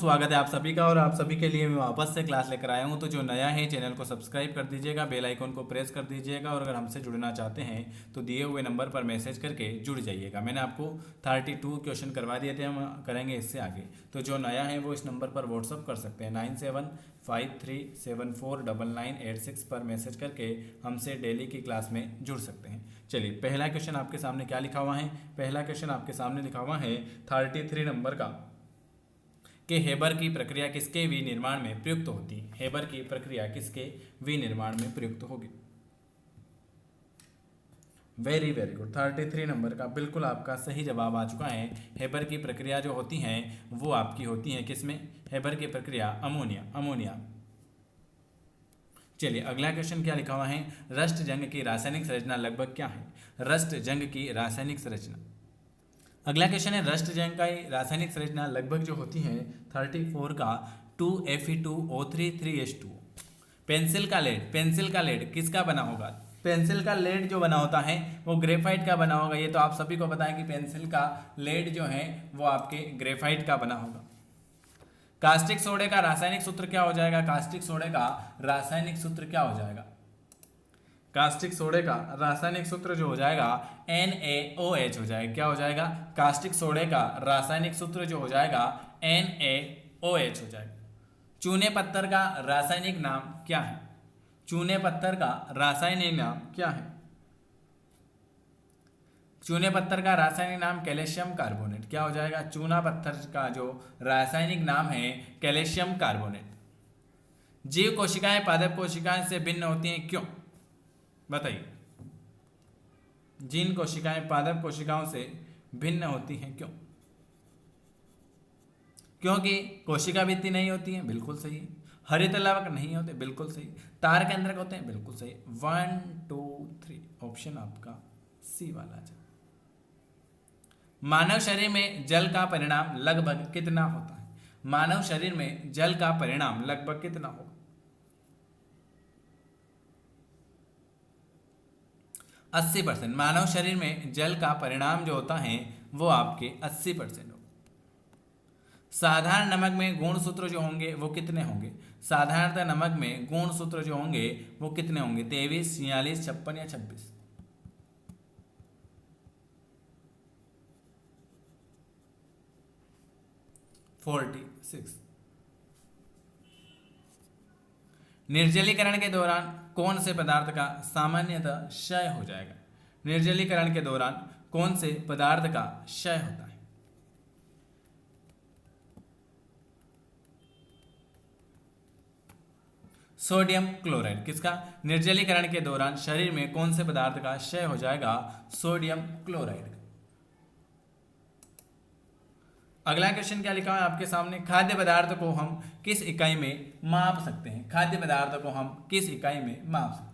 स्वागत है आप सभी का। और आप सभी के लिए मैं वापस से क्लास लेकर आया हूं। तो जो नया है चैनल को सब्सक्राइब कर दीजिएगा, बेल आइकन को प्रेस कर दीजिएगा और अगर हमसे जुड़ना चाहते हैं तो दिए हुए नंबर पर मैसेज करके जुड़ जाइएगा। मैंने आपको 32 क्वेश्चन करवा दिए थे, हम करेंगे इससे आगे। तो जो नया है वो इस नंबर पर व्हाट्सअप कर सकते हैं 9753749986 पर मैसेज करके हमसे डेली की क्लास में जुड़ सकते हैं। चलिए, पहला क्वेश्चन आपके सामने क्या लिखा हुआ है। पहला क्वेश्चन आपके सामने लिखा हुआ है 33 नंबर का कि हेबर की प्रक्रिया किसके विनिर्माण में प्रयुक्त होती है। हेबर की प्रक्रिया किसके विनिर्माण में प्रयुक्त होगी। वेरी वेरी गुड, 33 नंबर का बिल्कुल आपका सही जवाब आ चुका है। हेबर की प्रक्रिया जो होती हैं वो आपकी होती है किसमें। हेबर की प्रक्रिया अमोनिया। चलिए, अगला क्वेश्चन क्या लिखा हुआ है। रस्ट जंग की रासायनिक संरचना लगभग क्या है। रस्ट जंग की रासायनिक संरचना, अगला क्वेश्चन है रस्ट जंग का रासायनिक संरचना लगभग जो होती है 34 का 2Fe2O3 3H2। पेंसिल का लेड किसका बना होगा। पेंसिल का लेड जो बना होता है वो ग्रेफाइट का बना होगा। ये तो आप सभी को पता है कि पेंसिल का लेड जो है वो आपके ग्रेफाइट का बना होगा। कास्टिक सोडे का रासायनिक सूत्र क्या हो जाएगा। कास्टिक सोडे का रासायनिक सूत्र क्या हो जाएगा। कास्टिक सोडे का रासायनिक सूत्र जो हो जाएगा NaOH हो जाएगा। क्या हो जाएगा। कास्टिक सोडे का रासायनिक सूत्र जो हो जाएगा NaOH हो जाएगा। चूने पत्थर का रासायनिक नाम क्या है। चूने पत्थर का रासायनिक नाम क्या है। चूने पत्थर का रासायनिक नाम कैल्शियम कार्बोनेट। क्या हो जाएगा। चूना पत्थर का जो रासायनिक नाम है कैल्शियम कार्बोनेट। जीव कोशिकाएं पादप कोशिकाएं से भिन्न होती हैं क्यों। बताइए। जीन कोशिकाएं पादप कोशिकाओं से भिन्न होती हैं क्यों। क्योंकि कोशिका भित्ति नहीं होती है, बिल्कुल सही। हरित लवक नहीं होते, बिल्कुल सही। तार केंद्रक होते हैं, बिल्कुल सही। 1 2 3 ऑप्शन आपका सी वाला है। मानव शरीर में जल का परिणाम लगभग कितना होता है। मानव शरीर में जल का परिणाम लगभग कितना होगा। 80%। मानव शरीर में जल का परिणाम जो होता है वो आपके 80% होगा। साधारण नमक में गुण सूत्र जो होंगे वो कितने होंगे। साधारणतः नमक में गुण सूत्र जो होंगे वो कितने होंगे। 23 46 56 या 26। 46। निर्जलीकरण के दौरान कौन से पदार्थ का सामान्यतः क्षय हो जाएगा। निर्जलीकरण के दौरान कौन से पदार्थ का क्षय होता है। Sodium chloride. किसका। निर्जलीकरण के दौरान शरीर में कौन से पदार्थ का क्षय हो जाएगा। Sodium chloride. अगला क्वेश्चन क्या लिखा है आपके सामने। खाद्य पदार्थ को हम किस इकाई में माप सकते हैं। खाद्य पदार्थ को हम किस इकाई में माप सकते हैं।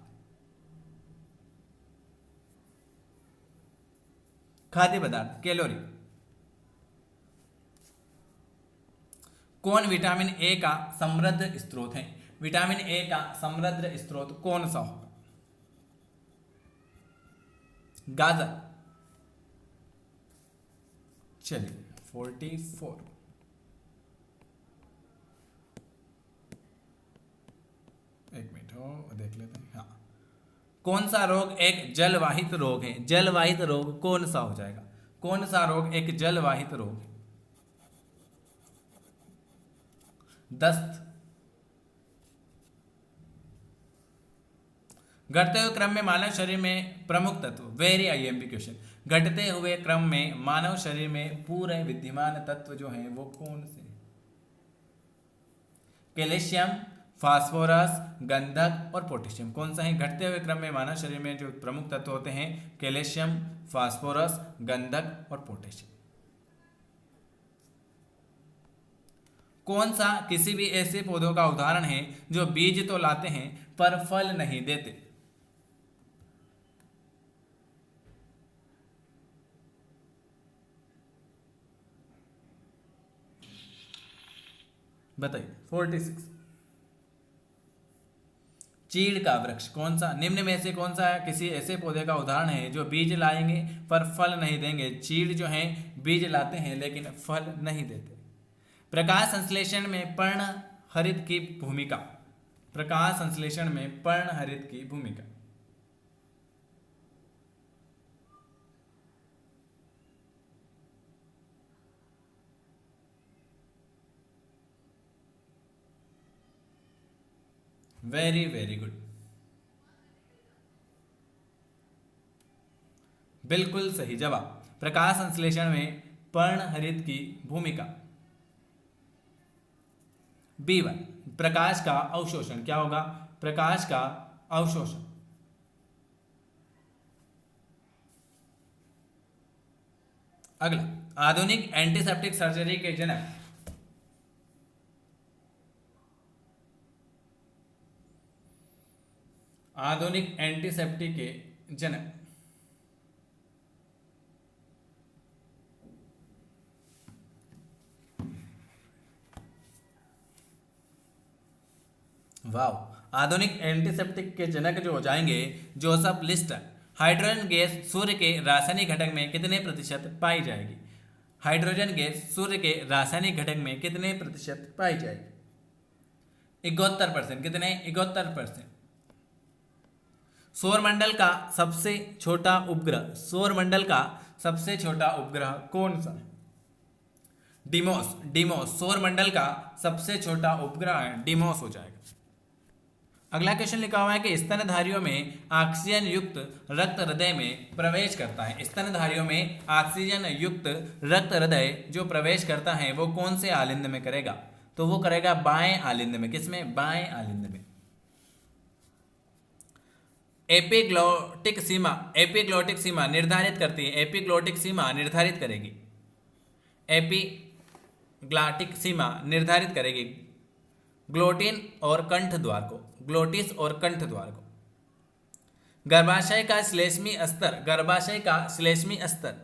खाद्य पदार्थ कैलोरी। कौन विटामिन ए का समृद्ध स्रोत है। विटामिन ए का समृद्ध स्रोत कौन सा होगा। गाजर। चलिए, 44। एक मिनट हो देख लेते हैं। हाँ, कौन सा रोग एक जलवाहित रोग है। जलवाहित रोग कौन सा हो जाएगा। कौन सा रोग एक जलवाहित रोग है। दस्त। घटते हुए क्रम में मानव शरीर में प्रमुख तत्व। Very IMP question. घटते हुए क्रम में मानव शरीर में पूरे विद्यमान तत्व जो हैं वो कौन से। कैल्शियम, फास्फोरस, गंधक और पोटेशियम। कौन सा है। घटते हुए क्रम में मानव शरीर में जो प्रमुख तत्व होते हैं कैल्शियम, फास्फोरस, गंधक और पोटेशियम। कौन सा किसी भी ऐसे पौधों का उदाहरण है जो बीज तो लाते हैं पर फल नहीं देते। बताइए। 46। चीड़ का वृक्ष। कौन सा निम्न में से कौन सा किसी ऐसे पौधे का उदाहरण है जो बीज लाएंगे पर फल नहीं देंगे। चीड़ जो है बीज लाते हैं लेकिन फल नहीं देते। प्रकाश संश्लेषण में पर्ण हरित की भूमिका। प्रकाश संश्लेषण में पर्ण हरित की भूमिका। वेरी वेरी गुड, बिल्कुल सही जवाब। प्रकाश संश्लेषण में पर्ण हरित की भूमिका। B1 प्रकाश का अवशोषण। क्या होगा? प्रकाश का अवशोषण। अगला, आधुनिक एंटीसेप्टिक सर्जरी के जनक। आधुनिक एंटीसेप्टिक के जनक। वाह, आधुनिक एंटीसेप्टिक के जनक जो हो जाएंगे जोसेफ लिस्टर। हाइड्रोजन गैस सूर्य के रासायनिक घटक में कितने प्रतिशत पाई जाएगी? हाइड्रोजन गैस सूर्य के रासायनिक घटक में कितने प्रतिशत पाई जाएगी? 71%। कितने? 71%। सौरमंडल का सबसे छोटा उपग्रह। सौरमंडल का सबसे छोटा उपग्रह कौन सा है? डिमोस। डिमोस सौरमंडल का सबसे छोटा उपग्रह है, डिमोस हो जाएगा। अगला क्वेश्चन लिखा हुआ है कि स्तनधारियों में ऑक्सीजन युक्त रक्त हृदय में प्रवेश करता है। स्तनधारियों में ऑक्सीजन युक्त रक्त हृदय जो प्रवेश करता है वो कौन से आलिंद में करेगा? तो वो करेगा बाएं आलिंद में। किसमें? बाएं आलिंद में। एपिग्लोटिक सीमा। एपिग्लोटिक सीमा निर्धारित करती है। एपिग्लोटिक सीमा निर्धारित करेगी। एपिग्लॉटिक सीमा निर्धारित करेगी ग्लोटिन और कंठ द्वार को। ग्लोटिस और कंठ द्वार को। गर्भाशय का श्लेष्मी स्तर। गर्भाशय का श्लेष्मी स्तर।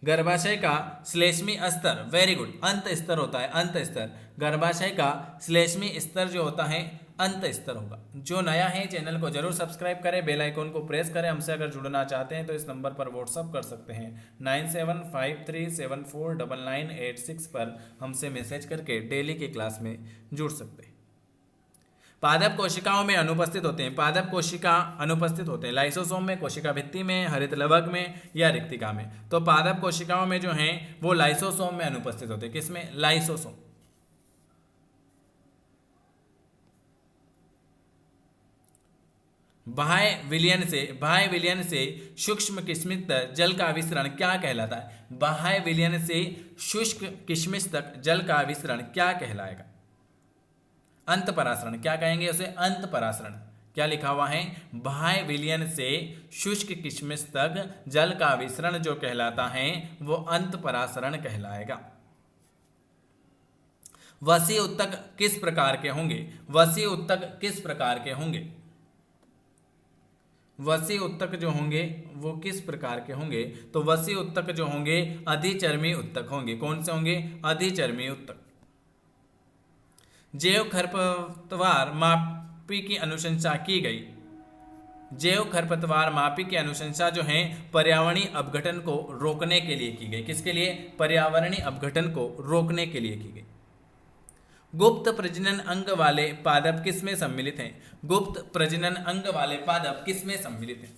गर्भाशय का श्लेष्मी स्तर। वेरी गुड, अंत स्तर होता है। अंत स्तर। गर्भाशय का श्लेष्मी स्तर जो होता है अंत स्तर होगा। जो नया है चैनल को जरूर सब्सक्राइब करें, बेल आइकन को प्रेस करें। हमसे अगर जुड़ना चाहते हैं तो इस नंबर पर व्हाट्सअप कर सकते हैं 9753749986 पर हमसे मैसेज करके डेली की क्लास में जुड़ सकते हैं। पादप कोशिकाओं में अनुपस्थित होते हैं। पादप कोशिका अनुपस्थित होते हैं लाइसोसोम में, कोशिका भित्ति में, हरित लवक में या रिक्तिका में। तो पादप कोशिकाओं में जो हैं वो लाइसोसोम में अनुपस्थित होते हैं। किसमें? लाइसोसोम। बाह्य विलयन से सूक्ष्म किस्मित तक जल का विसरण क्या कहलाता है? बाह्य विलयन से शुष्क किशमिश तक जल का विसरण क्या कहलाएगा? अंत परासरण। क्या कहेंगे उसे? अंत परासरण। क्या लिखा हुआ है? बाह्य विलयन से शुष्क किशमिश तक जल का विसरण जो कहलाता है वो अंत परासरण कहलाएगा। वसीय उत्तक किस प्रकार के होंगे? वसीय उत्तक किस प्रकार के होंगे? वसीय उत्तक जो होंगे वो किस प्रकार के होंगे? तो वसीय उत्तक जो होंगे अधिचर्मी उत्तक होंगे। कौन से होंगे? अधिचर्मी उत्तक। जैव खरपतवार मापी की अनुशंसा की गई। जैव खरपतवार मापी की अनुशंसा जो है पर्यावरणीय अपघटन को रोकने के लिए की गई। किसके लिए? पर्यावरणीय अपघटन को रोकने के लिए की गई। गुप्त प्रजनन अंग वाले पादप किसमें सम्मिलित हैं? गुप्त प्रजनन अंग वाले पादप किसमें सम्मिलित हैं?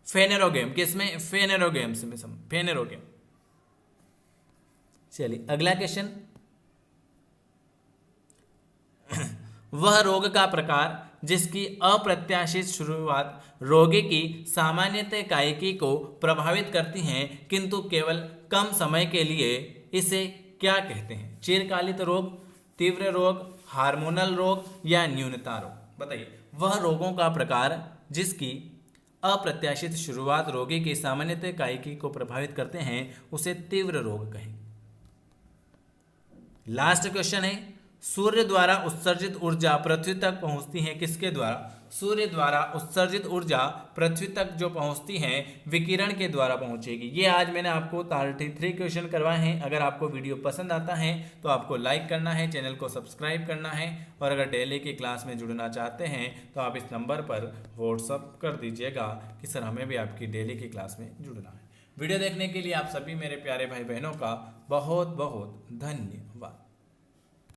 फेनेरोगेम। किसमें? फेनेरोगेम्स में। फेनेरोगेम। चलिए अगला क्वेश्चन। वह रोग का प्रकार जिसकी अप्रत्याशित शुरुआत रोगी की सामान्यतः कायिकी को प्रभावित करती है किंतु केवल कम समय के लिए, इसे क्या कहते हैं? चिरकालित रोग, तीव्र रोग, हार्मोनल रोग या न्यूनता रोग? बताइए। वह रोगों का प्रकार जिसकी अप्रत्याशित शुरुआत रोगी की सामान्यतः कायिकी को प्रभावित करते हैं उसे तीव्र रोग कहेंगे। लास्ट क्वेश्चन है, सूर्य द्वारा उत्सर्जित ऊर्जा पृथ्वी तक पहुंचती है किसके द्वारा? सूर्य द्वारा उत्सर्जित ऊर्जा पृथ्वी तक जो पहुंचती है विकिरण के द्वारा पहुंचेगी। ये आज मैंने आपको 33 क्वेश्चन करवाए हैं। अगर आपको वीडियो पसंद आता है तो आपको लाइक करना है, चैनल को सब्सक्राइब करना है और अगर डेली की क्लास में जुड़ना चाहते हैं तो आप इस नंबर पर व्हाट्सअप कर दीजिएगा कि सर हमें भी आपकी डेली की क्लास में जुड़ना है। वीडियो देखने के लिए आप सभी मेरे प्यारे भाई बहनों का बहुत बहुत धन्यवाद।